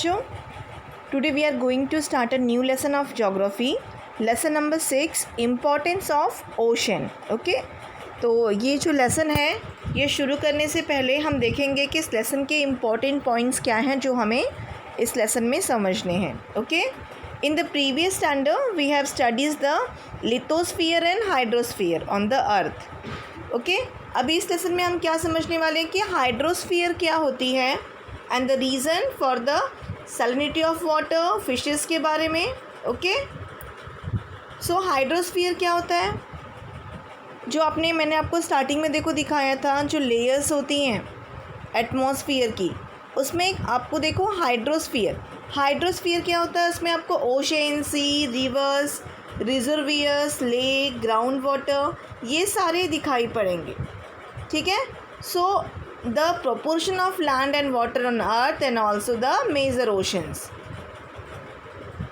बच्चों, today we are going to start a new lesson of geography, lesson number 6, importance of ocean. Okay, तो ये जो lesson है ये शुरू करने से पहले हम देखेंगे कि इस लेसन के इम्पॉर्टेंट पॉइंट्स क्या हैं जो हमें इस लेसन में समझने हैं। Okay, in the previous standard we have studies the lithosphere and hydrosphere on the earth. Okay, अभी इस लेसन में हम क्या समझने वाले हैं कि हाइड्रोस्फीयर क्या होती है and the reason for the salinity of water, fishes के बारे में। ओके, सो हाइड्रोस्फीयर क्या होता है, जो मैंने आपको स्टार्टिंग में देखो दिखाया था, जो लेयर्स होती हैं एटमॉस्फेयर की, उसमें आपको देखो हाइड्रोस्फीयर क्या होता है, उसमें आपको ocean, sea, rivers, reservoirs, lake, ground water, ये सारे दिखाई पड़ेंगे। ठीक है, so the proportion of land and water on earth and also the major oceans.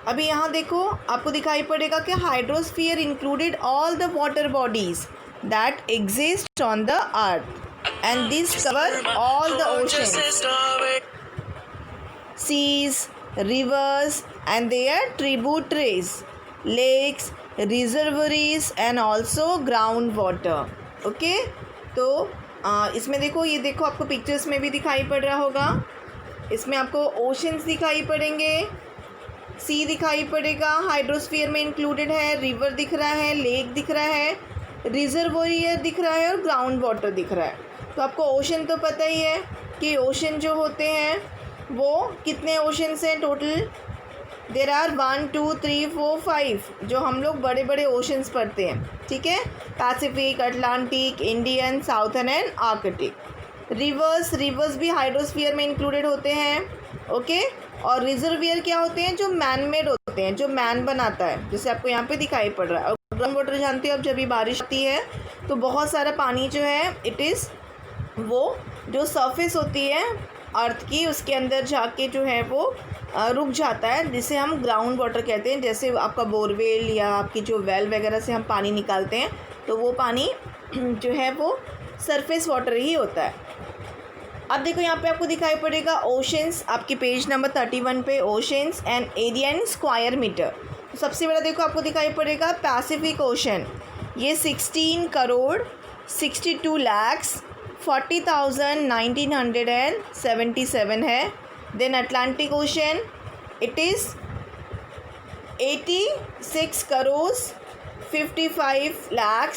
अभी यहाँ देखो आपको दिखाई पड़ेगा कि hydrosphere included all the water bodies that exist on the earth and this cover all the oceans, seas, rivers and their tributaries, lakes, reservoirs and also ground water. Okay, तो इसमें देखो, ये देखो आपको पिक्चर्स में भी दिखाई पड़ रहा होगा, इसमें आपको ओशंस दिखाई पड़ेंगे, सी दिखाई पड़ेगा, हाइड्रोस्फीयर में इंक्लूडेड है, रिवर दिख रहा है, लेक दिख रहा है, रिजर्वोयर दिख रहा है और ग्राउंड वाटर दिख रहा है। तो आपको ओशन तो पता ही है कि ओशन जो होते हैं वो कितने ओशंस हैं टोटल, देर आर 1 2 3 4 5 जो हम लोग बड़े बड़े ओशंस पढ़ते हैं। ठीक है, Pacific, Atlantic, Indian, southern and Arctic. Reverse भी हाइड्रोस्फीयर में इंक्लूडेड होते हैं। ओके, और रिजर्वियर क्या होते हैं, जो मैन मेड होते हैं, जो मैन बनाता है, जैसे आपको यहाँ पे दिखाई पड़ रहा है। और ग्राउंड वाटर जानते हो, अब जब भी बारिश आती है तो बहुत सारा पानी जो है इट इज़ वो जो सरफेस होती है अर्थ की, उसके अंदर जाके जो है वो रुक जाता है, जिसे हम ग्राउंड वाटर कहते हैं। जैसे आपका बोरवेल या आपकी जो वेल वगैरह से हम पानी निकालते हैं तो वो पानी जो है वो सरफेस वाटर ही होता है। अब देखो यहाँ पे आपको दिखाई पड़ेगा ओशंस, आपके पेज नंबर 31 पे oceans and area in square metre. तो सबसे बड़ा देखो आपको दिखाई पड़ेगा पैसिफिक ओशन, ये 16 करोड़ 62 लाख 40,1977 है। Then Atlantic ocean it is 86 crore 55 lakh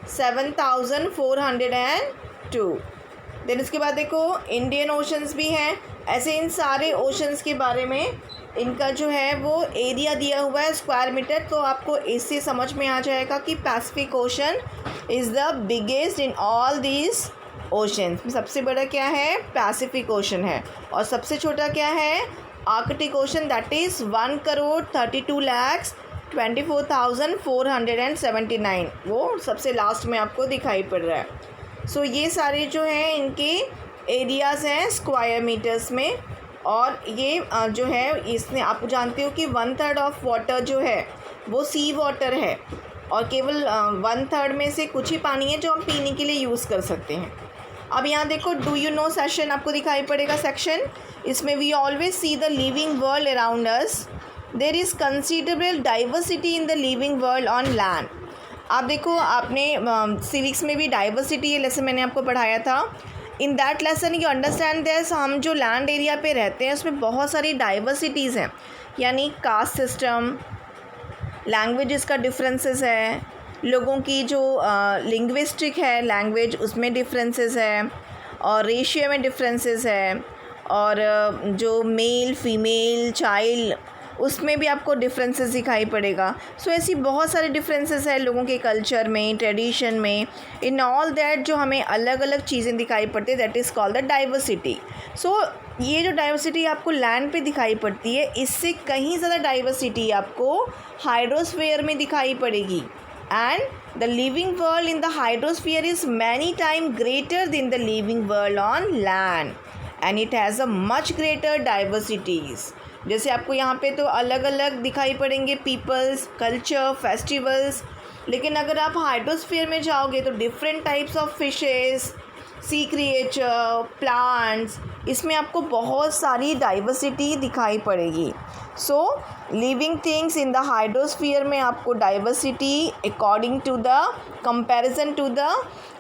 7,402। Then उसके बाद देखो इंडियन ओशंस भी हैं। ऐसे इन सारे ओशंस के बारे में इनका जो है वो एरिया दिया हुआ है स्क्वायर मीटर, तो आपको इससे समझ में आ जाएगा कि Pacific ocean is the biggest in all these oceans. सबसे बड़ा क्या है, पैसिफिक ओशन है, और सबसे छोटा क्या है, Arctic ocean, that is 1 crore 32 lakh 24,479, वो सबसे लास्ट में आपको दिखाई पड़ रहा है। सो ये सारे जो हैं इनके एरियाज़ हैं स्क्वायर मीटर्स में। और ये जो है इसमें आप जानते हो कि 1/3 ऑफ वाटर जो है वो सी वाटर है, और केवल 1/3 में से कुछ ही पानी है जो हम पीने के लिए यूज़ कर सकते हैं। अब यहाँ देखो डू यू नो सेशन आपको दिखाई पड़ेगा सेक्शन, इसमें we always see the living world around us, there is considerable diversity in the living world on land. आप देखो आपने सिविक्स में भी डाइवर्सिटी ये लेसन मैंने आपको पढ़ाया था। In that lesson you understand this, हम जो लैंड एरिया पे रहते हैं उसमें बहुत सारी डाइवर्सिटीज़ हैं, यानी कास्ट सिस्टम, लैंग्वेजेस का डिफरेंसेस है, लोगों की जो लिंग्विस्टिक है लैंग्वेज उसमें डिफरेंसेस है, और रेशियो में डिफरेंसेस है, और जो मेल फीमेल चाइल्ड उसमें भी आपको डिफरेंसेस दिखाई पड़ेगा। सो ऐसी बहुत सारे डिफरेंसेस है लोगों के कल्चर में, ट्रेडिशन में, इन ऑल दैट जो हमें अलग अलग चीज़ें दिखाई पड़ती है, that is called the diversity. So ये जो डाइवर्सिटी आपको लैंड पे दिखाई पड़ती है, इससे कहीं ज़्यादा डाइवर्सिटी आपको हाइड्रोस्फीयर में दिखाई पड़ेगी, and the living world in the hydrosphere is many times greater than the living world on land and it has a much greater diversities। जैसे आपको यहाँ पे तो अलग अलग दिखाई पड़ेंगे पीपल्स, कल्चर, फेस्टिवल्स, लेकिन अगर आप हाइड्रोस्फीयर में जाओगे तो different types of fishes, sea creature, plants, इसमें आपको बहुत सारी डाइवर्सिटी दिखाई पड़ेगी। So living things in the hydrosphere में आपको diversity according to the comparison to the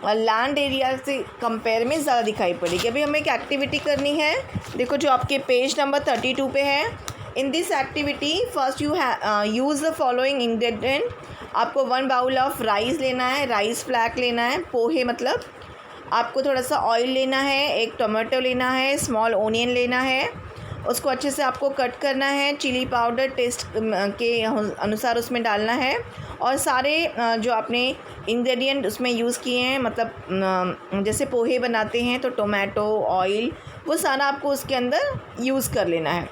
land area से कंपेयर में ज़्यादा दिखाई पड़ेगी। अभी हमें एक एक्टिविटी करनी है, देखो जो आपके पेज नंबर 32 पे है। In this activity first you use the following ingredient. आपको 1 बाउल ऑफ राइस लेना है, राइस फ्लैक लेना है, पोहे मतलब। आपको थोड़ा सा ऑयल लेना है, एक टोमेटो लेना है, स्मॉल ओनियन लेना है, उसको अच्छे से आपको कट करना है, चिली पाउडर टेस्ट के अनुसार उसमें डालना है, और सारे जो आपने इंग्रेडिएंट उसमें यूज़ किए हैं, मतलब जैसे पोहे बनाते हैं तो टोमेटो, ऑयल, वो सारा आपको उसके अंदर यूज़ कर लेना है।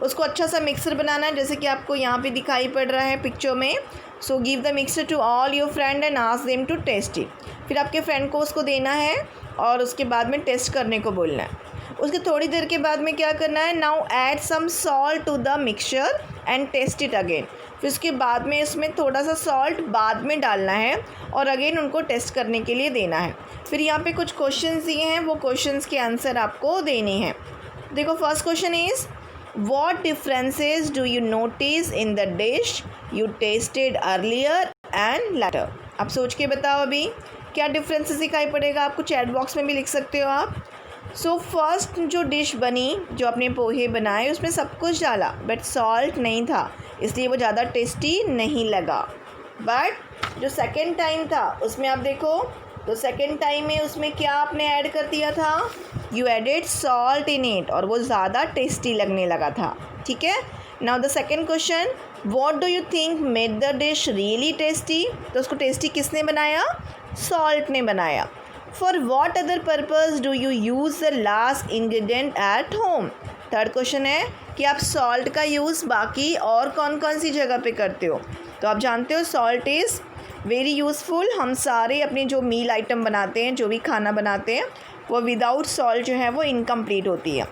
उसको अच्छा सा मिक्सर बनाना है, जैसे कि आपको यहाँ पे दिखाई पड़ रहा है पिक्चर में। So give the mixer to all your friend and ask them to taste it. फिर आपके फ्रेंड को उसको देना है और उसके बाद में टेस्ट करने को बोलना है। उसके थोड़ी देर के बाद में क्या करना है, now add some salt to the mixture and taste it again. फिर उसके बाद में इसमें थोड़ा सा सॉल्ट बाद में डालना है और अगेन उनको टेस्ट करने के लिए देना है। फिर यहाँ पे कुछ क्वेश्चंस दिए हैं, वो क्वेश्चंस के आंसर आपको देने हैं। देखो first question is What differences do you notice in the dish you tasted earlier and later? आप सोच के बताओ अभी क्या डिफरेंसेस दिखाई पड़ेगा आपको, चैट बॉक्स में भी लिख सकते हो आप। सो फर्स्ट जो डिश बनी, जो आपने पोहे बनाए, उसमें सब कुछ डाला बट सॉल्ट नहीं था, इसलिए वो ज़्यादा टेस्टी नहीं लगा। बट जो सेकेंड टाइम था उसमें आप देखो, तो सेकेंड टाइम में उसमें क्या आपने ऐड कर दिया था, you added salt in it, और वो ज़्यादा टेस्टी लगने लगा था। ठीक है, now the second question, what do you think made the dish really tasty? तो उसको टेस्टी किसने बनाया, सॉल्ट ने बनाया। For what other purpose do you use the last ingredient at home? Third question है कि आप सॉल्ट का यूज़ बाकी और कौन कौन सी जगह पे करते हो? तो आप जानते हो सॉल्ट इज़ वेरी यूज़फुल। हम सारे अपने जो मील आइटम बनाते हैं, जो भी खाना बनाते हैं, वो विदाउट सॉल्ट जो है वो इनकम्प्लीट होती है।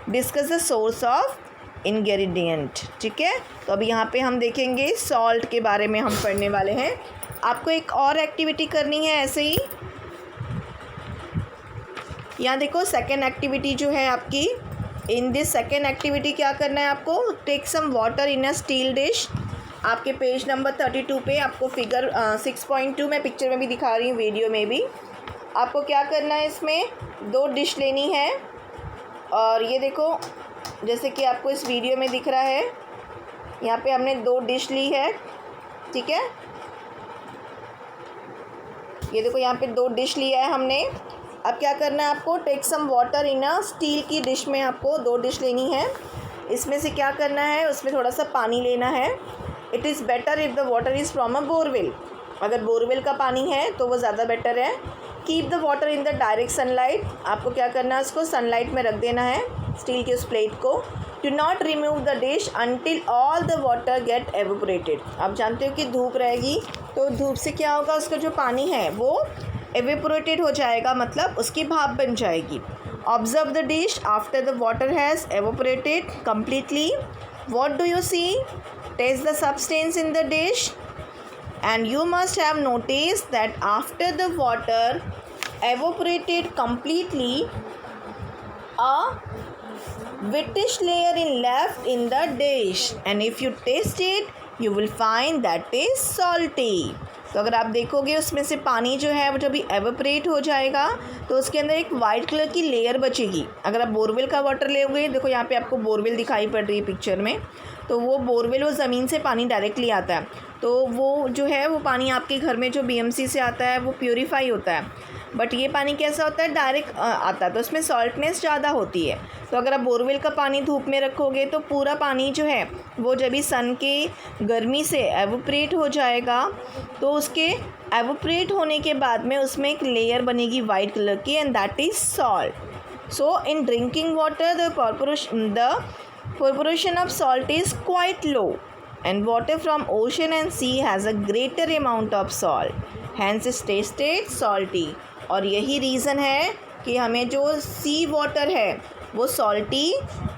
Discuss the source of ingredient. ठीक है, तो अभी यहाँ पे हम देखेंगे सॉल्ट के बारे में हम पढ़ने वाले हैं। आपको एक और एक्टिविटी करनी है ऐसे ही। यहाँ देखो सेकेंड एक्टिविटी जो है आपकी, इन दिस सेकेंड एक्टिविटी क्या करना है आपको, take some water in a steel dish. आपके पेज नंबर 32 पे आपको फिगर 6.2 मैं पिक्चर में भी दिखा रही हूँ, वीडियो में भी। आपको क्या करना है, इसमें 2 डिश लेनी है, और ये देखो जैसे कि आपको इस वीडियो में दिख रहा है, यहाँ पे हमने 2 डिश ली है। ठीक है, ये देखो यहाँ पे 2 डिश लिया है हमने। अब क्या करना है आपको, take some water in a steel की डिश में आपको 2 डिश लेनी है। इसमें से क्या करना है, उसमें थोड़ा सा पानी लेना है। It is better if the water is from a borewell. अगर बोरवेल का पानी है तो वो ज़्यादा बेटर है। Keep the water in the direct sunlight. आपको क्या करना है, उसको सनलाइट में रख देना है, स्टील के उस प्लेट को। Do not remove the dish until all the water get evaporated. आप जानते हो कि धूप रहेगी तो धूप से क्या होगा, उसका जो पानी है वो एवेपोरेटेड हो जाएगा, मतलब उसकी भाप बन जाएगी। Observe the dish after the water has evaporated completely. What do you see? Taste the substance in the dish, and you must have noticed that after the water evaporated completely, a whitish layer is left in the dish, and if you taste it, you will find that is salty. तो अगर आप देखोगे उसमें से पानी जो है वो जब भी एवेपोरेट हो जाएगा तो उसके अंदर एक वाइट कलर की लेयर बचेगी। अगर आप बोरवेल का वाटर लेोगे, देखो यहाँ पे आपको बोरवेल दिखाई पड़ रही है पिक्चर में, तो वो बोरवेल वो ज़मीन से पानी डायरेक्टली आता है, तो वो जो है वो पानी आपके घर में जो BMC से आता है वो प्योरीफाई होता है। बट ये पानी कैसा होता है, डायरेक्ट आता है, तो उसमें सॉल्टनेस ज़्यादा होती है। तो अगर आप बोरवेल का पानी धूप में रखोगे तो पूरा पानी जो है वो जब भी सन के गर्मी से एवोपरेट हो जाएगा, तो उसके एवोपरेट होने के बाद में उसमें एक लेयर बनेगी वाइट कलर की, and that is salt. So in drinking water the proportion of salt is quite low, and water from ocean and sea has a greater amount of salt, hence it tasted salty। और यही reason है कि हमें जो सी water है वो salty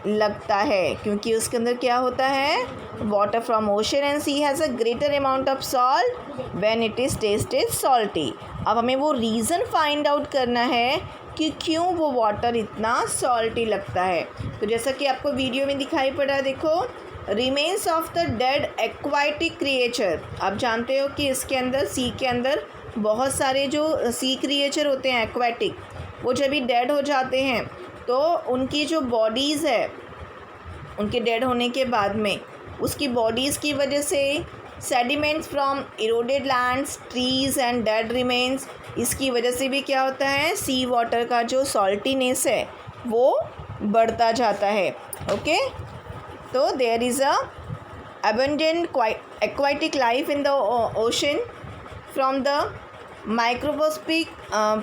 लगता है, क्योंकि उसके अंदर क्या होता है, water from ocean and sea has a greater amount of salt when it is tested salty. अब हमें वो रीज़न फाइंड आउट करना है कि क्यों वो वाटर इतना सॉल्टी लगता है। तो जैसा कि आपको वीडियो में दिखाई पड़ रहा है, देखो, remains of the dead aquatic creature. आप जानते हो कि इसके अंदर सी के अंदर बहुत सारे जो सी क्रिएचर होते हैं एक्वाटिक, वो जब भी डेड हो जाते हैं तो उनकी जो बॉडीज़ है, उनके डेड होने के बाद में उसकी बॉडीज़ की वजह से sediments from eroded lands, trees and dead remains, इसकी वजह से भी क्या होता है, सी वाटर का जो सॉल्टीनेस है वो बढ़ता जाता है। ओके, तो there is a abundant aquatic life in the ocean, from the microscopic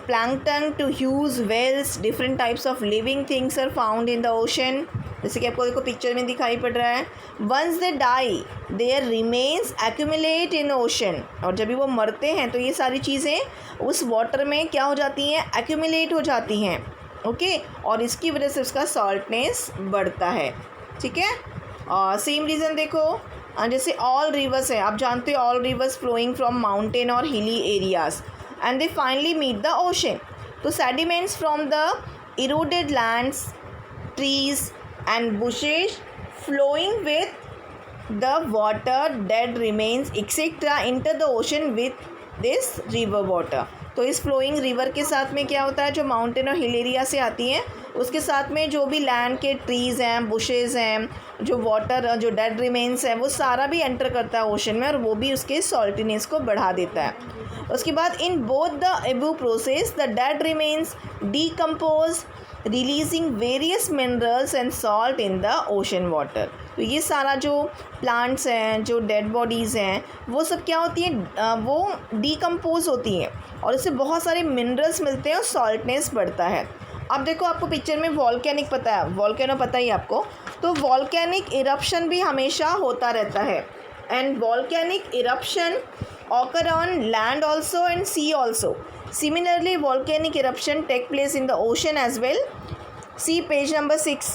plankton to huge whales. Different types of living things are found in the ocean. जैसे कि आपको देखो पिक्चर में दिखाई पड़ रहा है। Once they die, their remains accumulate in ocean. और जब भी वो मरते हैं तो ये सारी चीज़ें उस वाटर में क्या हो जाती हैं, accumulate हो जाती हैं। ओके, और इसकी वजह से उसका सॉल्टनेस बढ़ता है। ठीक है, और सेम रीज़न देखो, जैसे ऑल रिवर्स है, आप जानते हो all rivers flowing from mountain और hilly areas and they finally meet the ocean. तो sediments from the eroded lands, trees and bushes flowing with the water, dead remains etcetera into the ocean with this river water. तो इस flowing river के साथ में क्या होता है, जो माउंटेन और हिल एरिया से आती हैं उसके साथ में जो भी लैंड के ट्रीज़ हैं, बुशेज़ हैं, जो वाटर, जो डेड रिमेन्स हैं, वो सारा भी एंटर करता है ओशन में और वो भी उसके सॉल्टीनेस को बढ़ा देता है। उसके बाद in both the above process the dead remains decompose releasing various minerals and salt in the ocean water. तो ये सारा जो प्लांट्स हैं, जो डेड बॉडीज़ हैं, वो सब क्या होती हैं, वो डीकम्पोज होती हैं और इससे बहुत सारे मिनरल्स मिलते हैं और सॉल्टनेस बढ़ता है। अब देखो, आपको पिक्चर में वॉल्केनिक पता है, वॉल्केनो पता ही आपको, तो वॉल्केनिक इरप्शन भी हमेशा होता रहता है and volcanic eruption occur on land also and sea also. Similarly volcanic eruption take place in the ocean as well. See page number 6,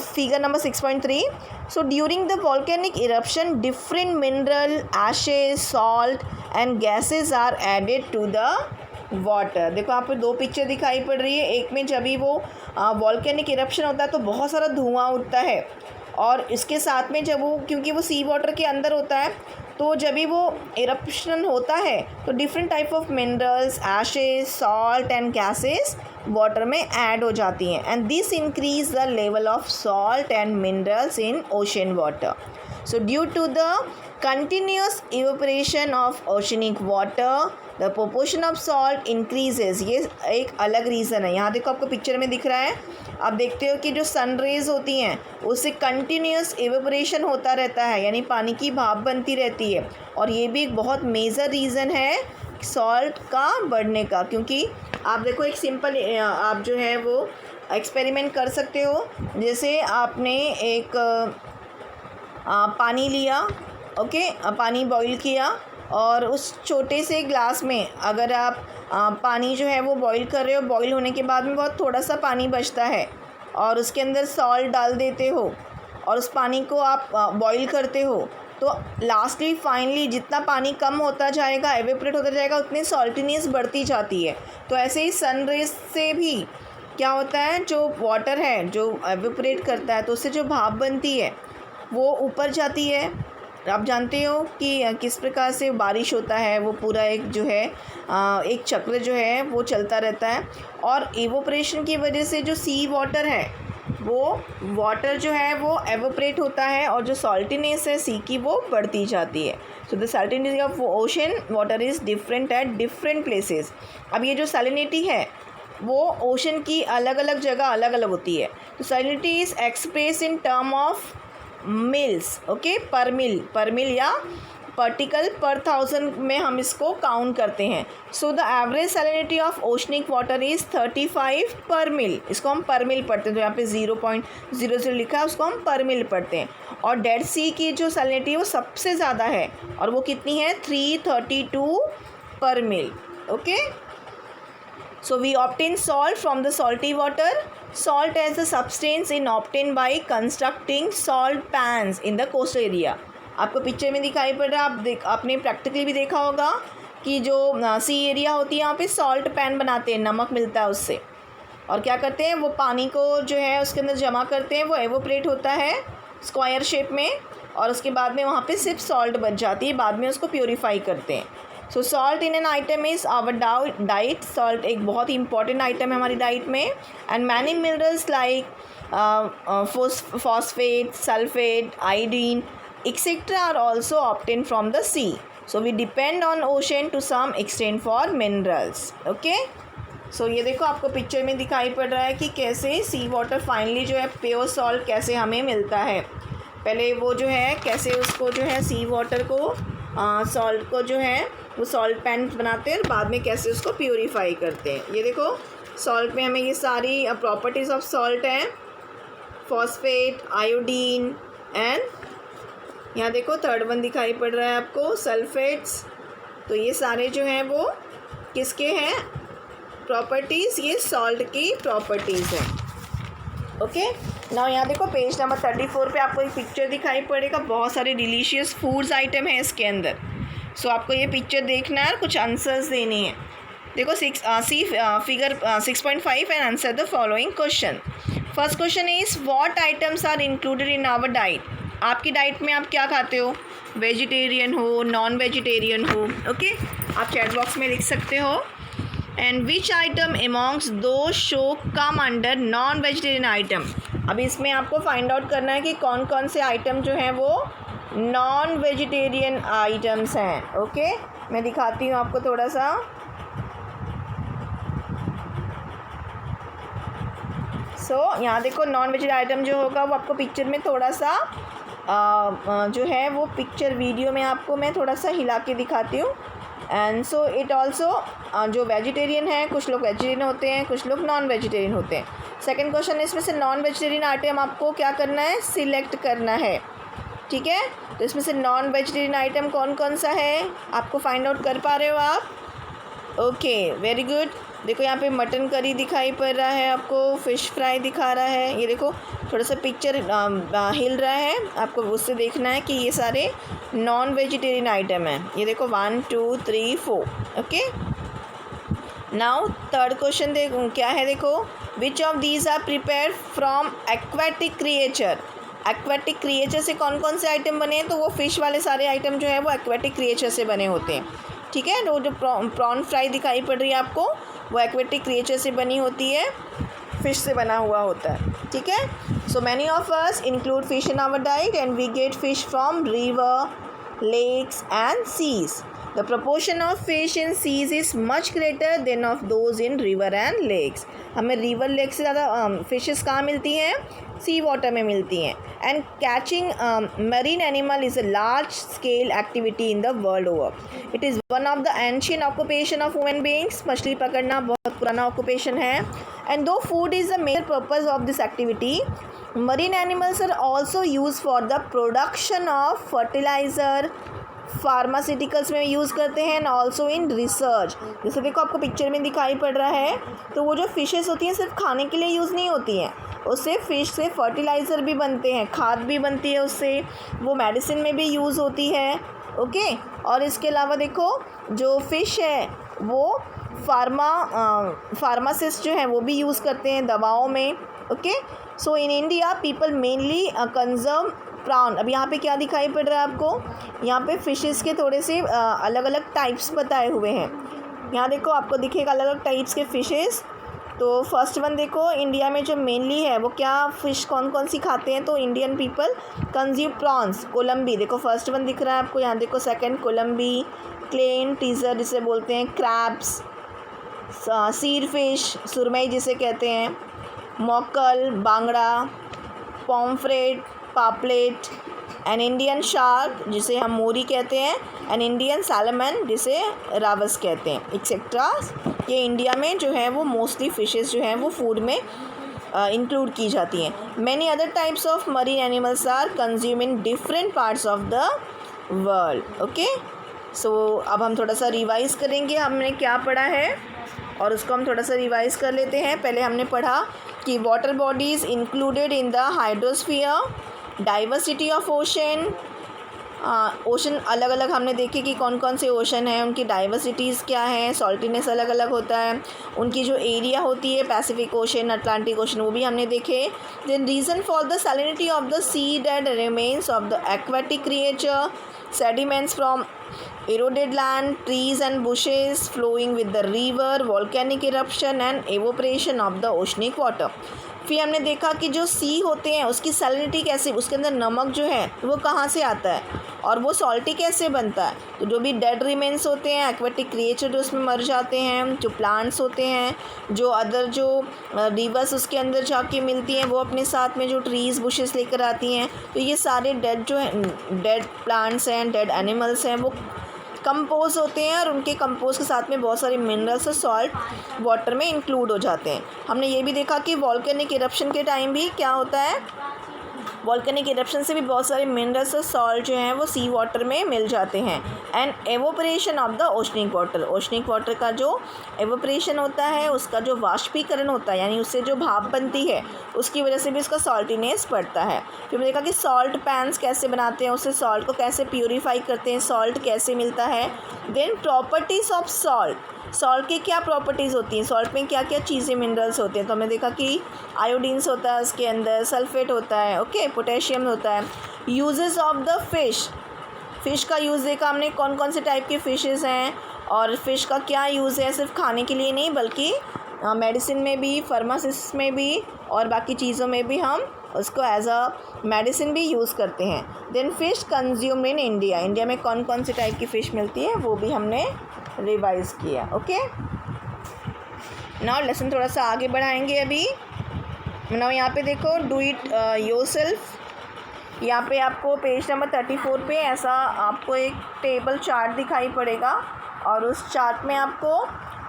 figure number 6.3. So during the volcanic eruption, different mineral, ashes, salt and gases are added to the water. देखो आपको दो picture दिखाई पड़ रही है। एक में जब भी वो वॉल्केनिक इरप्शन होता है तो बहुत सारा धुआं उठता है और इसके साथ में जब वो, क्योंकि वो सी वाटर के अंदर होता है, तो जब भी वो इरप्शन होता है तो different type of minerals, ashes, salt and gases water में ऐड हो जाती हैं and this increase the level of salt and minerals in ocean water. So due to the continuous evaporation of oceanic water the proportion of salt increases. ये एक अलग reason है। यहाँ देखो आपको पिक्चर में दिख रहा है, आप देखते हो कि जो सन रेज़ होती हैं उससे कंटिन्यूस इवेपोरेशन होता रहता है, यानी पानी की भाप बनती रहती है और ये भी एक बहुत मेजर रीज़न है सॉल्ट का बढ़ने का। क्योंकि आप देखो, एक सिंपल आप जो है वो एक्सपेरिमेंट कर सकते हो। जैसे आपने एक पानी लिया, ओके, पानी बॉईल किया और उस छोटे से ग्लास में अगर आप पानी जो है वो बॉईल कर रहे हो, बॉईल होने के बाद में बहुत थोड़ा सा पानी बचता है और उसके अंदर सॉल्ट डाल देते हो और उस पानी को आप बॉईल करते हो, तो लास्टली फाइनली जितना पानी कम होता जाएगा, एवेपोरेट होता जाएगा, उतनी सॉल्टीनेस बढ़ती जाती है। तो ऐसे ही सन रेज से भी क्या होता है, जो वाटर है जो एवेपोरेट करता है तो उससे जो भाप बनती है वो ऊपर जाती है। आप जानते हो कि किस प्रकार से बारिश होता है, वो पूरा एक जो है एक चक्र जो है वो चलता रहता है और एवोपरेशन की वजह से जो सी वाटर है वो वाटर जो है वो एवोपरेट होता है और जो सॉल्टीनेस है सी की वो बढ़ती जाती है। So the salinity of ocean water is different at different places. अब ये जो सैलिनिटी है वो ओशन की अलग अलग जगह अलग अलग होती है। तो salinity is express in term of mills, okay, पर मिल या पार्टिकल पर थाउजेंड में हम इसको काउंट करते हैं। So the average salinity of oceanic water is 35 पर मिल। इसको हम पर मिल पढ़ते हैं, तो यहाँ पे 0.00 लिखा है, उसको हम पर मिल पढ़ते हैं। और डेड सी की जो सैलिनिटी है वो सबसे ज़्यादा है और वो कितनी है, 332 पर मिल। Okay, so we obtain salt from the salty water. Salt as a substance is obtained by constructing salt pans in the coastal area. आपको पिक्चर में दिखाई पड़ रहा है, आपने प्रैक्टिकली भी देखा होगा कि जो सी एरिया होती है यहाँ पे सॉल्ट पैन बनाते हैं, नमक मिलता है उससे। और क्या करते हैं, वो पानी को जो है उसके अंदर जमा करते हैं, वो एवोपरेट होता है स्क्वायर शेप में, और उसके बाद में वहाँ पे सिर्फ सॉल्ट बच जाती है, बाद में उसको प्योरीफाई करते हैं। So salt in an item is our diet. Salt एक बहुत ही इंपॉर्टेंट आइटम है हमारी डाइट में। And many minerals like phosphate, sulfate, iodine, etc. are also obtained from the sea. So we depend on ocean to some extent for minerals. Okay. So ये देखो आपको picture में दिखाई पड़ रहा है कि कैसे सी वाटर फाइनली जो है प्योर सॉल्ट कैसे हमें मिलता है। पहले वो जो है कैसे उसको जो है सी वाटर को सॉल्ट को जो है वो सॉल्ट पैन बनाते हैं और बाद में कैसे उसको प्योरीफाई करते हैं। ये देखो सॉल्ट में हमें ये सारी प्रॉपर्टीज़ ऑफ सॉल्ट हैं, फॉस्फेट, आयोडीन एंड यहाँ देखो थर्ड वन दिखाई पड़ रहा है आपको सल्फेट्स। तो ये सारे जो हैं वो किसके हैं प्रॉपर्टीज़, ये सॉल्ट की प्रॉपर्टीज़ हैं। ओके, नाउ यहाँ देखो पेज नंबर 34 पे आपको एक पिक्चर दिखाई पड़ेगा, बहुत सारे डिलीशियस फूड्स आइटम है इसके अंदर। सो आपको ये पिक्चर देखना है और कुछ आंसर्स देने हैं। देखो figure 6.5 and answer the following question. First question is what items are included in our diet. आपकी डाइट में आप क्या खाते हो, वेजिटेरियन हो, नॉन वेजिटेरियन हो। ओके, आप चैट बॉक्स में लिख सकते हो। And which item amongst those show come under non vegetarian item. अब इसमें आपको फाइंड आउट करना है कि कौन कौन से आइटम जो हैं वो नॉन वेजिटेरियन आइटम्स हैं। ओके, मैं दिखाती हूँ आपको थोड़ा सा। यहाँ देखो नॉन वेजिटेरियन आइटम जो होगा वो आपको पिक्चर में थोड़ा सा जो है वो पिक्चर वीडियो में आपको मैं थोड़ा सा हिला के दिखाती हूँ। एंड सो इट ऑल्सो जो वेजिटेरियन है, कुछ लोग वेजिटेरियन होते हैं, कुछ लोग नॉन वेजिटेरियन होते हैं। सेकंड क्वेश्चन इसमें से नॉन वेजिटेरियन आइटम आपको क्या करना है, सिलेक्ट करना है। ठीक है, तो इसमें से नॉन वेजिटेरियन आइटम कौन कौन सा है आपको फाइंड आउट कर पा रहे हो आप। Okay, very good. देखो यहाँ पे मटन करी दिखाई पड़ रहा है आपको, फ़िश फ्राई दिखा रहा है। ये देखो थोड़ा सा पिक्चर हिल रहा है, आपको उससे देखना है कि ये सारे नॉन वेजिटेरियन आइटम हैं। ये देखो 1 2 3 4। ओके, नाउ थर्ड क्वेश्चन क्या है, देखो which of these are prepare from aquatic creature. Aquatic creature से कौन कौन से आइटम बने हैं, तो वो फ़िश वाले सारे आइटम जो है वो एक्वेटिक क्रिएचर से बने होते हैं। ठीक है, तो जो प्रॉन फ्राई दिखाई पड़ रही है आपको वो एक्वेटिक क्रिएचर से बनी होती है, फ़िश से बना हुआ होता है। ठीक है, so many of us include fish in our diet and we get fish from river, lakes and seas. The proportion of fish in seas is much greater than of those in river and lakes. हमें river lake से ज़्यादा fishes कहाँ मिलती हैं, सी water में मिलती हैं। And catching marine animal is a large scale activity in the world over. It is one of the ancient occupation of human beings. मछली पकड़ना बहुत पुराना ऑक्यूपेशन है। And though food is the major purpose of this activity, marine animals are also use for the production of fertiliser, pharmaceuticals में use करते हैं and also in research. जैसे देखो आपको पिक्चर में दिखाई पड़ रहा है, तो वो जो फिशेस होती हैं सिर्फ खाने के लिए यूज़ नहीं होती हैं, उससे फ़िश से फर्टिलाइज़र भी बनते हैं, खाद भी बनती है उससे, वो मेडिसिन में भी यूज़ होती है। ओके, और इसके अलावा देखो जो फ़िश है वो फार्मासिस्ट जो है वो भी यूज़ करते हैं दवाओं में। Okay, so in India people mainly conserve prawn. अब यहाँ पे क्या दिखाई पड़ रहा है आपको, यहाँ पे फ़िशेस के थोड़े से अलग अलग टाइप्स बताए हुए हैं। यहाँ देखो आपको दिखेगा अलग अलग टाइप्स के फ़िशेस। तो फर्स्ट वन देखो, इंडिया में जो मेनली है वो क्या फ़िश कौन कौन सी खाते हैं, तो इंडियन पीपल कंज्यूम प्रॉन्स, कोलंबी। देखो फर्स्ट वन दिख रहा है आपको, यहाँ देखो सेकंड कोलंबी, क्लेन, टीज़र जिसे बोलते हैं, क्रैब्स, सीर फिश, सुरमई जिसे कहते हैं, मोकल, बांगड़ा, पॉम्फ्रेट, पापलेट, एन इंडियन शार्क जिसे हम मोरी कहते हैं, एन इंडियन सैलमन जिसे रावस कहते हैं, एक्सेट्रा। ये इंडिया में जो है वो मोस्टली फ़िशेस जो हैं वो फूड में इंक्लूड की जाती हैं। Many other types of marine animals are consume in different parts of the world. Okay, so अब हम थोड़ा सा रिवाइज़ करेंगे हमने क्या पढ़ा है, और उसको हम थोड़ा सा रिवाइज़ कर लेते हैं। पहले हमने पढ़ा कि water bodies included in the hydrosphere, diversity of ocean, ocean अलग अलग हमने देखे कि कौन कौन से ओशन हैं, उनकी डाइवर्सिटीज़ क्या हैं, सॉल्टीनेस अलग अलग होता है, उनकी जो एरिया होती है पैसिफिक ओशन, अटलांटिक ओशन, वो भी हमने देखे। Then reason for the salinity of the sea dead remains of the aquatic creature, sediments from eroded land, trees and bushes flowing with the river, volcanic eruption and evaporation of the oceanic water। फिर हमने देखा कि जो सी होते हैं उसकी salinity कैसे, उसके अंदर नमक जो है वो कहाँ से आता है और वो सॉल्टी कैसे बनता है। तो जो भी डेड रिमेन्स होते हैं, एक्वेटिक क्रिएचर जो उसमें मर जाते हैं, जो प्लांट्स होते हैं, जो अदर जो रिवर्स उसके अंदर जाके मिलती हैं, वो अपने साथ में जो ट्रीज़ बुशेस लेकर आती हैं, तो ये सारे डेड जो है, डेड प्लांट्स हैं, डेड एनिमल्स हैं, वो कंपोज होते हैं और उनके कंपोज के साथ में बहुत सारे मिनरल्स और सॉल्ट वाटर में इंक्लूड हो जाते हैं। हमने ये भी देखा कि वॉल्केनिक इरप्शन के टाइम भी क्या होता है, वॉल्केनिक इरप्शन से भी बहुत सारे मिनरल्स और सॉल्ट जो हैं वो सी वाटर में मिल जाते हैं। And evaporation of the oceanic water, oceanic water का जो एवोपरेशन होता है, उसका जो वाष्पीकरण होता है, यानी उससे जो भाप बनती है, उसकी वजह से भी उसका सॉल्टीनेस बढ़ता है। फिर हमने देखा कि सॉल्ट पैन्स कैसे बनाते हैं, उससे सॉल्ट को कैसे प्योरीफाई करते हैं, सॉल्ट कैसे मिलता है। Then properties of salt, salt की क्या प्रॉपर्टीज़ होती हैं, सॉल्ट में क्या क्या चीज़ें मिनरल्स होते हैं। तो हमने देखा कि आयोडीन्स होता है उसके अंदर, सल्फेट होता है, ओके, पोटेशियम होता है। Uses of the fish, fish का यूज़ देखा हमने, कौन कौन से टाइप के फ़िशेस हैं और फ़िश का क्या यूज़ है, सिर्फ खाने के लिए नहीं बल्कि मेडिसिन में भी, फार्मासिस्ट में भी और बाकी चीज़ों में भी हम उसको एज अ मेडिसिन भी यूज़ करते हैं। Then fish consume in India, India में कौन कौन से टाइप की फ़िश मिलती है वो भी हमने रिवाइज़ किया। ओके, नाउ लेसन थोड़ा सा आगे बढ़ाएंगे। अभी नाउ यहाँ पे देखो, डू इट योरसेल्फ। यहाँ पे आपको पेज नंबर 34 पे ऐसा आपको एक टेबल चार्ट दिखाई पड़ेगा और उस चार्ट में आपको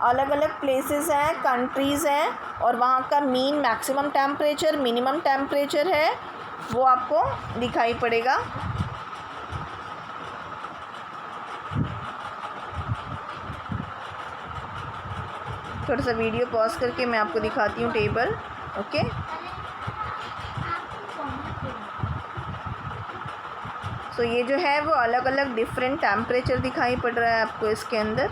अलग अलग प्लेसेस हैं, कंट्रीज़ हैं और वहाँ का mean maximum temperature, minimum temperature है वो आपको दिखाई पड़ेगा। थोड़ा सा वीडियो पॉज करके मैं आपको दिखाती हूँ टेबल। ओके, सो ये जो है वो अलग अलग डिफरेंट टेम्परेचर दिखाई पड़ रहा है आपको इसके अंदर।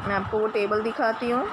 मैं आपको वो टेबल दिखाती हूँ।